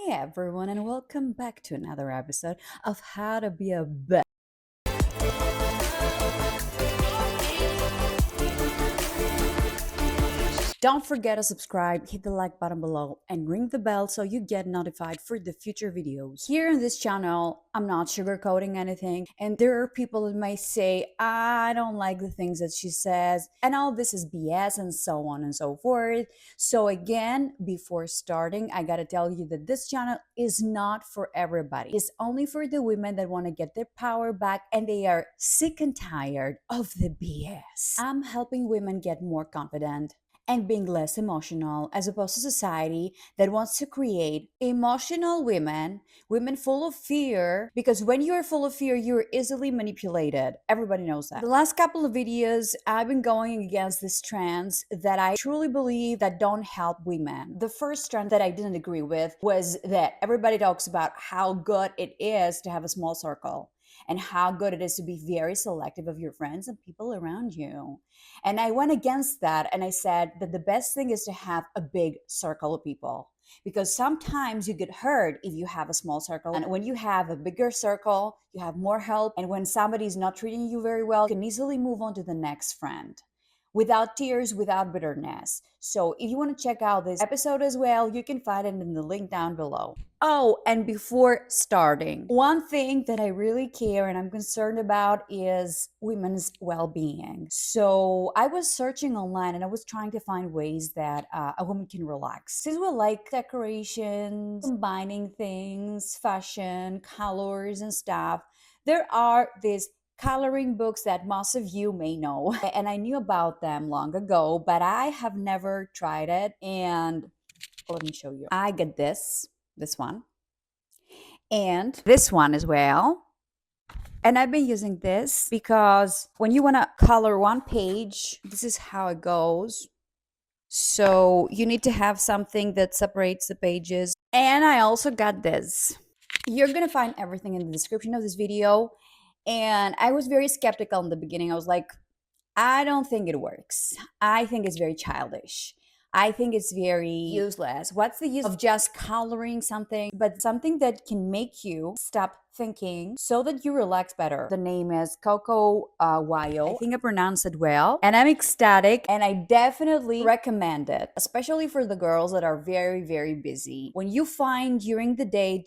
Hi, everyone, and welcome back to another episode of How to Be a Best. Don't forget to subscribe, hit the like button below, and ring the bell so you get notified for the future videos. Here on this channel, I'm not sugarcoating anything, and there are people that may say, I don't like the things that she says, and all this is BS, and so on and so forth. So, again, before starting, I gotta tell you that this channel is not for everybody. It's only for the women that want to get their power back and they are sick and tired of the BS. I'm helping women get more confident and being less emotional, as opposed to society that wants to create emotional women full of fear, because when you're full of fear, you're easily manipulated. Everybody knows that. The last couple of videos, I've been going against these trends that I truly believe that don't help women. The first trend that I didn't agree with was that everybody talks about how good it is to have a small circle and how good it is to be very selective of your friends and people around you. And I went against that and I said that the best thing is to have a big circle of people, because sometimes you get hurt if you have a small circle. And when you have a bigger circle, you have more help. And when somebody's not treating you very well, you can easily move on to the next friend without tears, without bitterness. So if you want to check out this episode as well, you can find it in the link down below. Oh, and before starting, one thing that I really care and I'm concerned about is women's well-being. So I was searching online and I was trying to find ways that a woman can relax. Since we like decorations, combining things, fashion, colors, and stuff, there are these coloring books that most of you may know. And I knew about them long ago, but I have never tried it. And let me show you. I get this one, and this one as well. And I've been using this because when you want to color one page, this is how it goes. So you need to have something that separates the pages. And I also got this. You're going to find everything in the description of this video. And I was very skeptical in the beginning. I was like, I don't think it works. I think it's very childish. I think it's very useless. What's the use of just coloring something, but something that can make you stop thinking so that you relax better? The name is Coco Wayo. I think I pronounced it well. And I'm ecstatic, and I definitely recommend it, especially for the girls that are very, very busy. When you find during the day,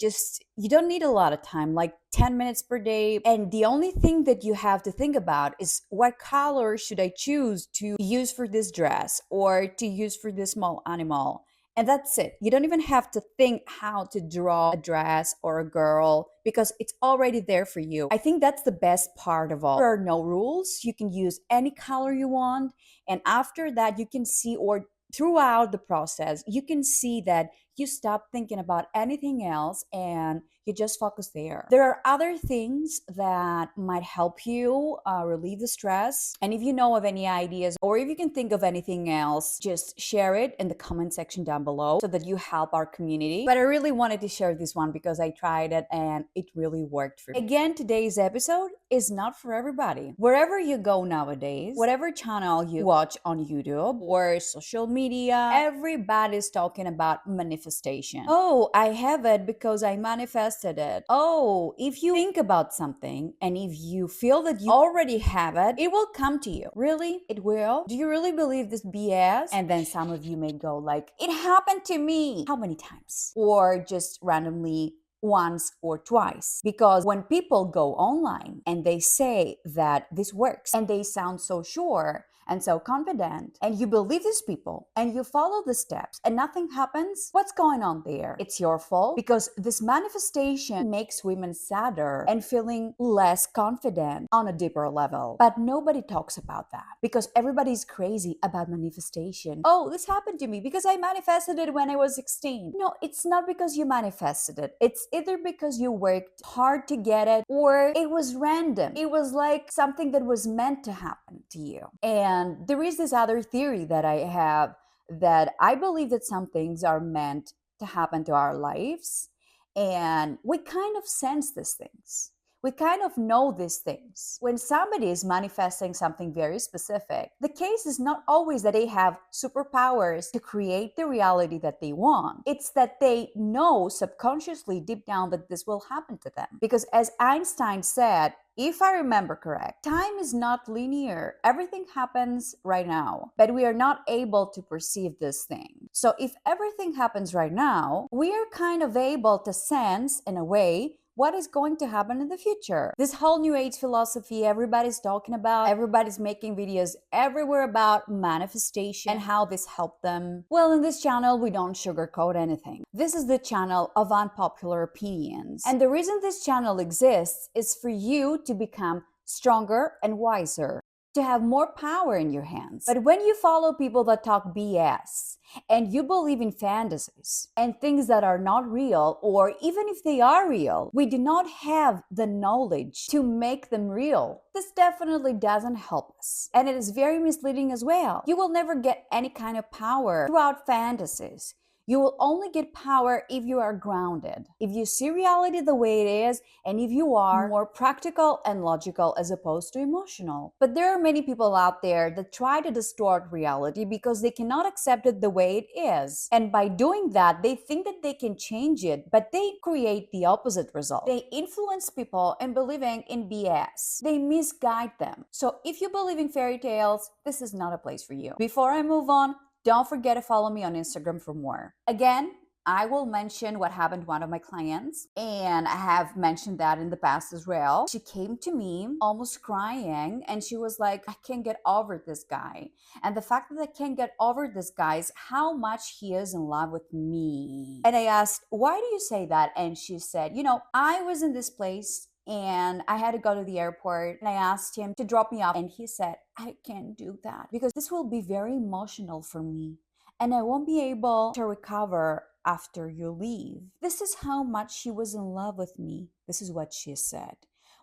you don't need a lot of time, like 10 minutes per day. And the only thing that you have to think about is what color should I choose to use for this dress or to use for this small animal. And that's it. You don't even have to think how to draw a dress or a girl because it's already there for you. I think that's the best part of all. There are no rules. You can use any color you want. And after that, you can see, or throughout the process, you can see that you stop thinking about anything else and you just focus there. There are other things that might help you relieve the stress. And if you know of any ideas or if you can think of anything else, just share it in the comment section down below so that you help our community. But I really wanted to share this one because I tried it and it really worked for me. Again, today's episode is not for everybody. Wherever you go nowadays, whatever channel you watch on YouTube or social media, everybody's talking about manifestation. Oh, I have it because I manifested it. Oh, if you think about something and if you feel that you already have it, it will come to you. Really? It will? Do you really believe this BS? And then some of you may go like, it happened to me. How many times? Or just randomly once or twice. Because when people go online and they say that this works and they sound so sure and so confident, and you believe these people and you follow the steps and nothing happens, what's going on there? It's your fault, because this manifestation makes women sadder and feeling less confident on a deeper level. But nobody talks about that because everybody's crazy about manifestation. Oh, this happened to me because I manifested it when I was 16. No, it's not because you manifested it. It's either because you worked hard to get it or it was random. It was like something that was meant to happen to you. And there is this other theory that I have, that I believe that some things are meant to happen to our lives and we kind of sense these things. We kind of know these things. When somebody is manifesting something very specific, the case is not always that they have superpowers to create the reality that they want. It's that they know subconsciously deep down that this will happen to them. Because as Einstein said, if I remember correct, time is not linear. Everything happens right now, but we are not able to perceive this thing. So if everything happens right now, we are kind of able to sense in a way what is going to happen in the future. This whole new age philosophy everybody's talking about, everybody's making videos everywhere about manifestation and how this helped them. Well, in this channel, we don't sugarcoat anything. This is the channel of unpopular opinions. And the reason this channel exists is for you to become stronger and wiser, to have more power in your hands. But when you follow people that talk BS and you believe in fantasies and things that are not real, or even if they are real, we do not have the knowledge to make them real. This definitely doesn't help us. And it is very misleading as well. You will never get any kind of power throughout fantasies. You will only get power if you are grounded, if you see reality the way it is, and if you are more practical and logical as opposed to emotional. But there are many people out there that try to distort reality because they cannot accept it the way it is. And by doing that, they think that they can change it, but they create the opposite result. They influence people in believing in BS. They misguide them. So if you believe in fairy tales, this is not a place for you. Before I move on, don't forget to follow me on Instagram for more. Again, I will mention what happened to one of my clients, and I have mentioned that in the past as well. She came to me almost crying, and she was like, I can't get over this guy. And the fact that I can't get over this guy is how much he is in love with me. And I asked, why do you say that? And she said, I was in this place and I had to go to the airport, and I asked him to drop me off, and he said, I can't do that because this will be very emotional for me and I won't be able to recover after you leave. This is how much she was in love with me. This is what she said.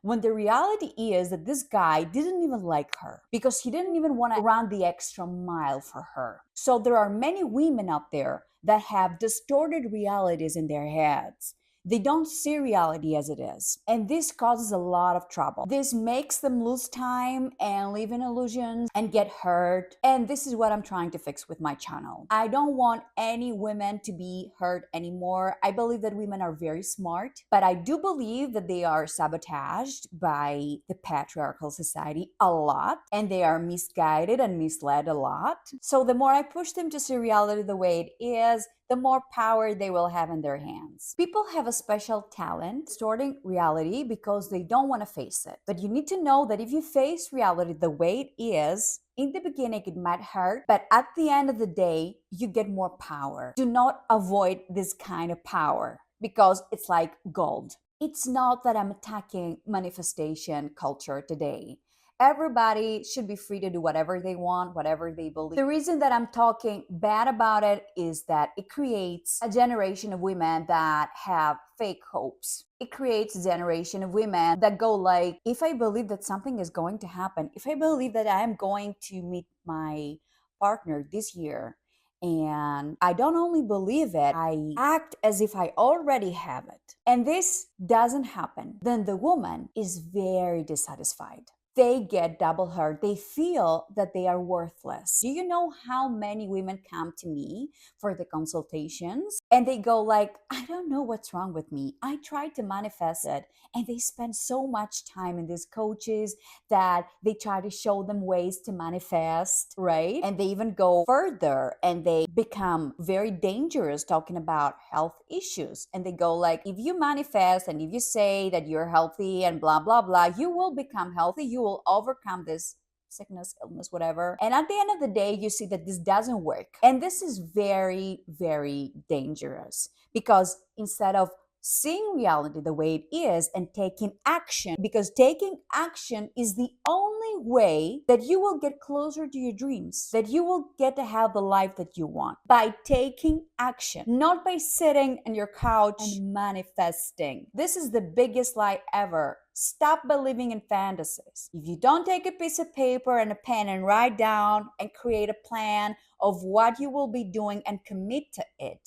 When the reality is that this guy didn't even like her because he didn't even want to run the extra mile for her. So there are many women out there that have distorted realities in their heads. They don't see reality as it is. And this causes a lot of trouble. This makes them lose time and live in illusions and get hurt. And this is what I'm trying to fix with my channel. I don't want any women to be hurt anymore. I believe that women are very smart, but I do believe that they are sabotaged by the patriarchal society a lot, and they are misguided and misled a lot. So the more I push them to see reality the way it is, the more power they will have in their hands. People have a special talent distorting reality because they don't want to face it. But you need to know that if you face reality the way it is, in the beginning it might hurt, but at the end of the day, you get more power. Do not avoid this kind of power because it's like gold. It's not that I'm attacking manifestation culture today. Everybody should be free to do whatever they want, whatever they believe. The reason that I'm talking bad about it is that it creates a generation of women that have fake hopes. It creates a generation of women that go like, if I believe that something is going to happen, if I believe that I am going to meet my partner this year, and I don't only believe it, I act as if I already have it, and this doesn't happen, then the woman is very dissatisfied. They get double hurt. They feel that they are worthless. Do you know how many women come to me for the consultations and they go like, I don't know what's wrong with me. I tried to manifest it. And they spend so much time in these coaches that they try to show them ways to manifest, right? And they even go further and they become very dangerous talking about health issues. And they go like, if you manifest and if you say that you're healthy and blah, blah, blah, you will become healthy. You will overcome this sickness, illness, whatever. And at the end of the day, you see that this doesn't work. And this is very, very dangerous because instead of seeing reality the way it is and taking action, because taking action is the only way that you will get closer to your dreams, that you will get to have the life that you want, by taking action, not by sitting on your couch and manifesting. This is the biggest lie ever. Stop believing in fantasies. If you don't take a piece of paper and a pen and write down and create a plan of what you will be doing and commit to it,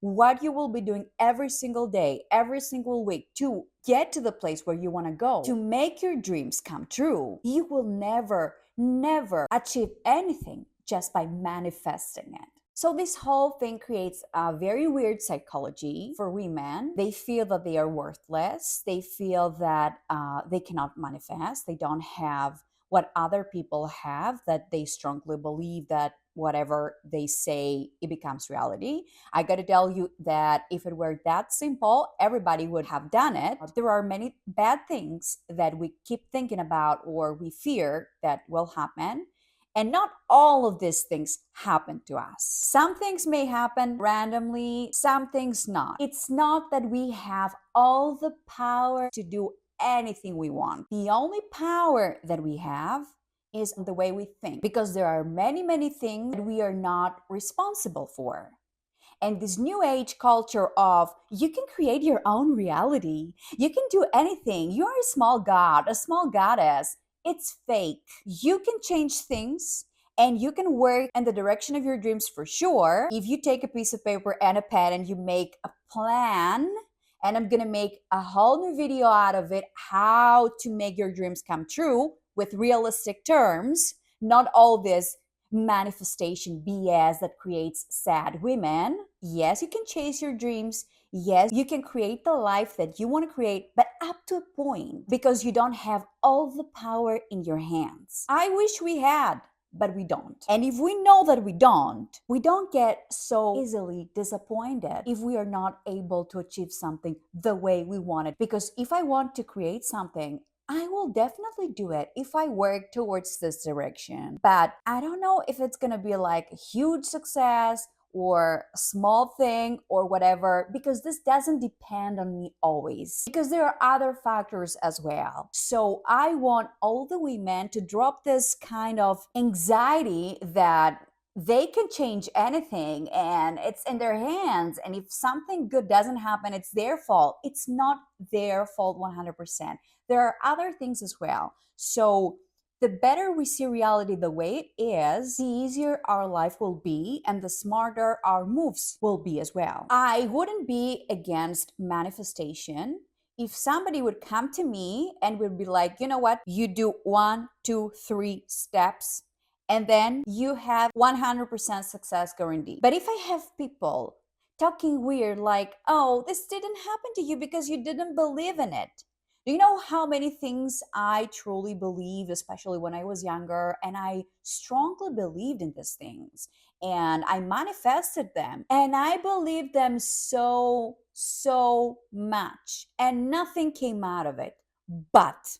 what you will be doing every single day, every single week to get to the place where you want to go, to make your dreams come true. You will never, never achieve anything just by manifesting it. So this whole thing creates a very weird psychology for women. They feel that they are worthless. They feel that they cannot manifest. They don't have what other people have, that they strongly believe that whatever they say, it becomes reality. I got to tell you that if it were that simple, everybody would have done it. There are many bad things that we keep thinking about or we fear that will happen. And not all of these things happen to us. Some things may happen randomly, some things not. It's not that we have all the power to do anything we want. The only power that we have is the way we think, because there are many, many things that we are not responsible for. And this new age culture of you can create your own reality, you can do anything, you're a small god, a small goddess, it's fake. You can change things and you can work in the direction of your dreams for sure. If you take a piece of paper and a pen and you make a plan, and I'm gonna make a whole new video out of it, how to make your dreams come true with realistic terms, not all this manifestation BS that creates sad women. Yes, you can chase your dreams. Yes, you can create the life that you want to create, but up to a point, because you don't have all the power in your hands. I wish we had, but we don't. And if we know that we don't get so easily disappointed if we are not able to achieve something the way we want it. Because if I want to create something, I will definitely do it if I work towards this direction. But I don't know if it's gonna be like a huge success or a small thing or whatever, because this doesn't depend on me always, because there are other factors as well. So I want all the women to drop this kind of anxiety that they can change anything and it's in their hands. And if something good doesn't happen, it's their fault. It's not their fault 100%. There are other things as well. So the better we see reality the way it is, the easier our life will be and the smarter our moves will be as well. I wouldn't be against manifestation if somebody would come to me and would be like, you know what, you do 1, 2, 3 steps and then you have 100% success guaranteed. But if I have people talking weird like, oh, this didn't happen to you because you didn't believe in it. Do you know how many things I truly believed, especially when I was younger, and I strongly believed in these things and I manifested them and I believed them so, so much and nothing came out of it. But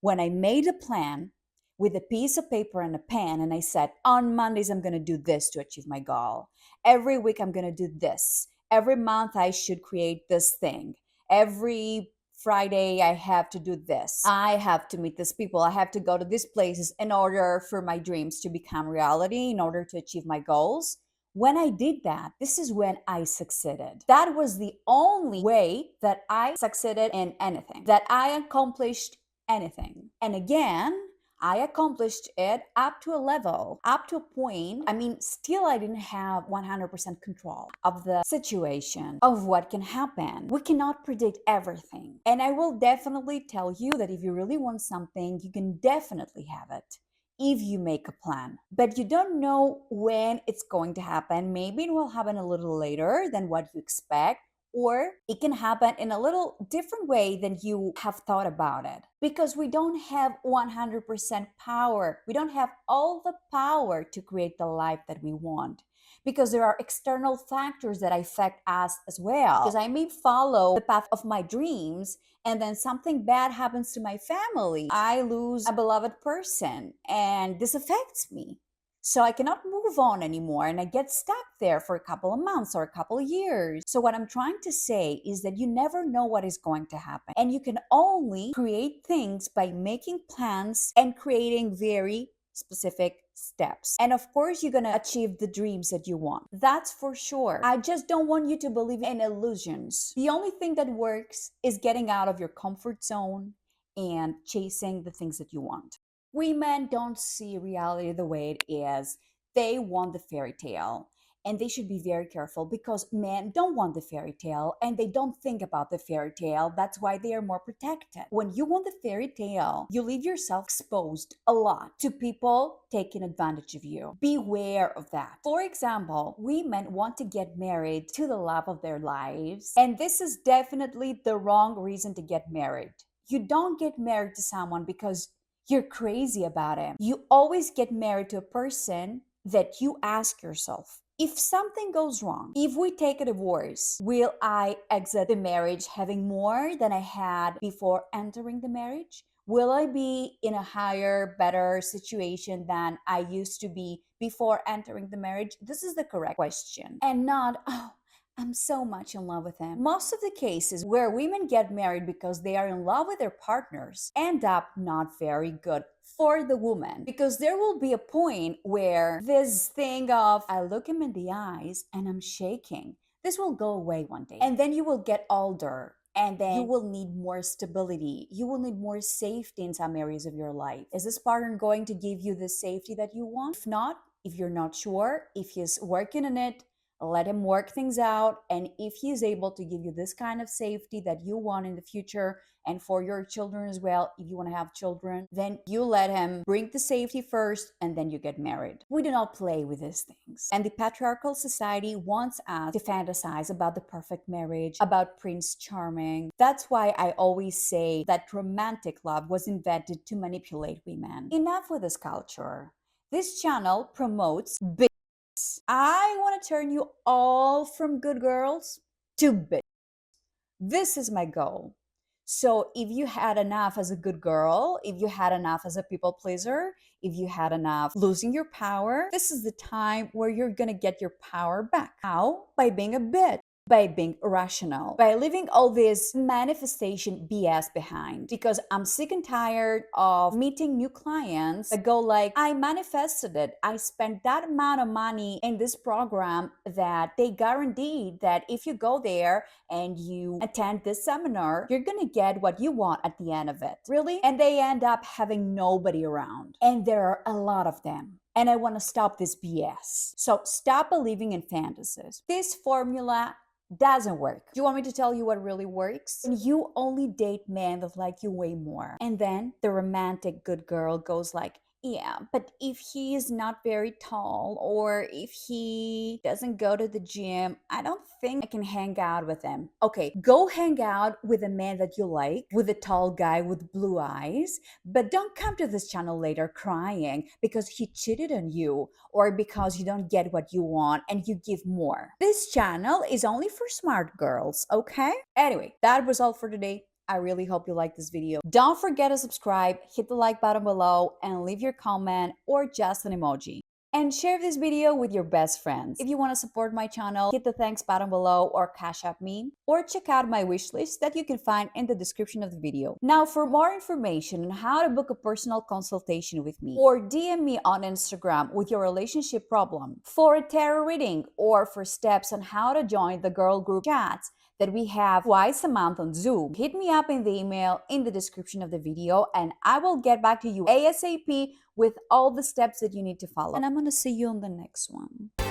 when I made a plan with a piece of paper and a pen and I said, on Mondays, I'm going to do this to achieve my goal. Every week, I'm going to do this. Every month, I should create this thing. Every Friday, I have to do this. I have to meet these people. I have to go to these places in order for my dreams to become reality, in order to achieve my goals. When I did that, this is when I succeeded. That was the only way that I succeeded in anything, that I accomplished anything. And again, I accomplished it up to a level, up to a point. I mean, still I didn't have 100% control of the situation, of what can happen. We cannot predict everything. And I will definitely tell you that if you really want something, you can definitely have it if you make a plan. But you don't know when it's going to happen. Maybe it will happen a little later than what you expect, or it can happen in a little different way than you have thought about it, because we don't have 100% power. We don't have all the power to create the life that we want, because there are external factors that affect us as well. Because I may follow the path of my dreams and then something bad happens to my family. I lose a beloved person and this affects me. So I cannot move on anymore and I get stuck there for a couple of months or a couple of years. So what I'm trying to say is that you never know what is going to happen. And you can only create things by making plans and creating very specific steps. And of course, you're going to achieve the dreams that you want. That's for sure. I just don't want you to believe in illusions. The only thing that works is getting out of your comfort zone and chasing the things that you want. Women don't see reality the way it is. They want the fairy tale. And they should be very careful because men don't want the fairy tale and they don't think about the fairy tale. That's why they are more protected. When you want the fairy tale, you leave yourself exposed a lot to people taking advantage of you. Beware of that. For example, women want to get married to the love of their lives, and this is definitely the wrong reason to get married. You don't get married to someone because you're crazy about him. You always get married to a person that you ask yourself, if something goes wrong, if we take a divorce, will I exit the marriage having more than I had before entering the marriage? Will I be in a higher, better situation than I used to be before entering the marriage? This is the correct question. And not, oh, I'm so much in love with him. Most of the cases where women get married because they are in love with their partners end up not very good for the woman, because there will be a point where this thing of I look him in the eyes and I'm shaking, this will go away one day, and then you will get older and then you will need more stability, you will need more safety in some areas of your life. Is this partner going to give you the safety that you want? If not, if you're not sure, if he's working on it, let him work things out. And if he is able to give you this kind of safety that you want in the future and for your children as well, if you want to have children, then you let him bring the safety first and then you get married. We do not play with these things. And the patriarchal society wants us to fantasize about the perfect marriage, about Prince Charming. That's why I always say that romantic love was invented to manipulate women. Enough with this culture. This channel promotes I want to turn you all from good girls to bitch. This is my goal. So if you had enough as a good girl, if you had enough as a people pleaser, if you had enough losing your power, this is the time where you're going to get your power back. How? By being a bitch. By being irrational, by leaving all this manifestation BS behind. Because I'm sick and tired of meeting new clients that go like, I manifested it. I spent that amount of money in this program that they guaranteed that if you go there and you attend this seminar, you're gonna get what you want at the end of it. Really? And they end up having nobody around. And there are a lot of them. And I want to stop this BS. So stop believing in fantasies. This formula doesn't work. Do you want me to tell you what really works? When you only date men that like you way more. And then the romantic good girl goes like, yeah, but if he is not very tall or if he doesn't go to the gym, I don't think I can hang out with him. Okay, go hang out with a man that you like, with a tall guy with blue eyes, but don't come to this channel later crying because he cheated on you or because you don't get what you want and you give more. This channel is only for smart girls, okay? Anyway, that was all for today. I really hope you liked this video. Don't forget to subscribe, hit the like button below, and leave your comment or just an emoji. And share this video with your best friends. If you want to support my channel, hit the thanks button below or cash app me, or check out my wish list that you can find in the description of the video. Now, for more information on how to book a personal consultation with me, or DM me on Instagram with your relationship problem, for a tarot reading, or for steps on how to join the girl group chats that we have twice a month on Zoom, hit me up in the email in the description of the video and I will get back to you ASAP with all the steps that you need to follow. And I'm gonna see you on the next one.